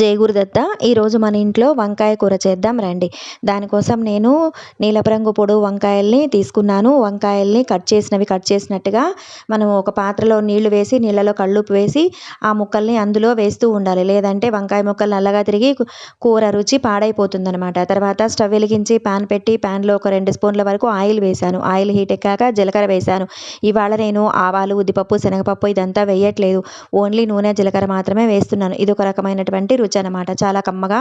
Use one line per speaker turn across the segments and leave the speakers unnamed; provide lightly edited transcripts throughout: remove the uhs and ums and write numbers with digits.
జై గురుదత్త. ఈరోజు మన ఇంట్లో వంకాయ కూర చేద్దాం రండి. దానికోసం నేను నీలపు రంగు పొడవు వంకాయల్ని తీసుకున్నాను. వంకాయల్ని కట్ చేసినట్టుగా మనం ఒక పాత్రలో నీళ్లు వేసి నీళ్ళలో కల్లుప్పు వేసి ఆ ముక్కల్ని అందులో వేస్తూ ఉండాలి. లేదంటే వంకాయ ముక్కలు నల్లగా తిరిగి కూర రుచి పాడైపోతుందనమాట. తర్వాత స్టవ్ వెలిగించి ప్యాన్ పెట్టి ప్యాన్లో ఒక 2 స్పూన్ల వరకు ఆయిల్ వేశాను. ఆయిల్ హీట్ ఎక్కాక జీలకర్ర వేశాను. ఇవాళ నేను ఆవాలు, ఉద్దిపప్పు, శనగపప్పు ఇదంతా వేయట్లేదు. ఓన్లీ నూనె, జీలకర్ర మాత్రమే వేస్తున్నాను. ఇది ఒక రకమైనటువంటి రుచి అనమాట. చాలా కమ్మగా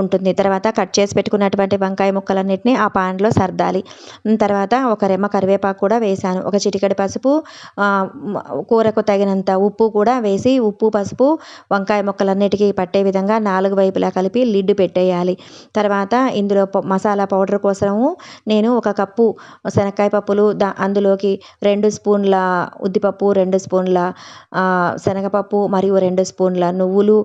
ఉంటుంది. తర్వాత కట్ చేసి పెట్టుకున్నటువంటి వంకాయ ముక్కలన్నిటిని ఆ పాన్లో సర్దాలి. తర్వాత ఒక రెమ్మ కరివేపాకు కూడా వేశాను. ఒక చిటికెడు పసుపు, కూరకు తగినంత ఉప్పు కూడా వేసి ఉప్పు, పసుపు వంకాయ ముక్కలన్నిటికీ పట్టే విధంగా 4 వైపులా కలిపి లిడ్ పెట్టేయాలి. తర్వాత ఇందులో మసాలా పౌడర్ కోసము నేను 1 కప్పు శనక్కాయ పప్పులు, అందులోకి 2 స్పూన్ల ఉద్దిపప్పు, 2 స్పూన్ల శనగపప్పు మరియు 2 స్పూన్ల నువ్వులు,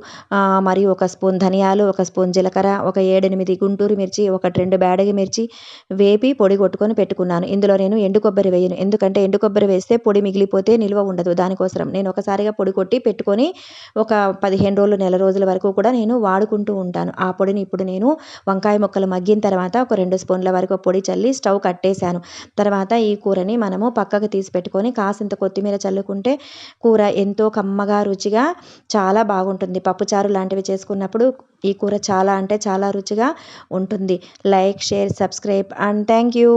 మరియు 1 స్పూన్ ధనియాలు, 1 స్పూన్ జీలకర్ర, ఒక 7-8 గుంటూరు మిర్చి, 1-2 బ్యాడగి మిర్చి వేపి పొడి కొట్టుకొని పెట్టుకున్నాను. ఇందులో నేను ఎండు కొబ్బరి వేయను. ఎందుకంటే ఎండు కొబ్బరి వేస్తే పొడి మిగిలిపోతే నిల్వ ఉండదు. దానికోసం నేను ఒకసారిగా పొడి కొట్టి పెట్టుకొని ఒక 15 రోజులు, నెల రోజుల వరకు కూడా నేను వాడుకుంటూ ఉంటాను. ఆ పొడిని ఇప్పుడు నేను వంకాయ ముక్కలు మగ్గిన తర్వాత ఒక 2 స్పూన్ల వరకు పొడి చల్లి స్టవ్ కట్టేశాను. తర్వాత ఈ కూరని మనము పక్కకు తీసి పెట్టుకొని కాసింత కొత్తిమీర చల్లుకుంటే కూర ఎంతో కమ్మగా, రుచిగా చాలా బాగుంటుంది. పప్పుచారు లాంటివి చేసుకున్నప్పుడు ఈ కూర చాలా అంటే చాలా రుచిగా ఉంటుంది. Like, share, subscribe and thank you.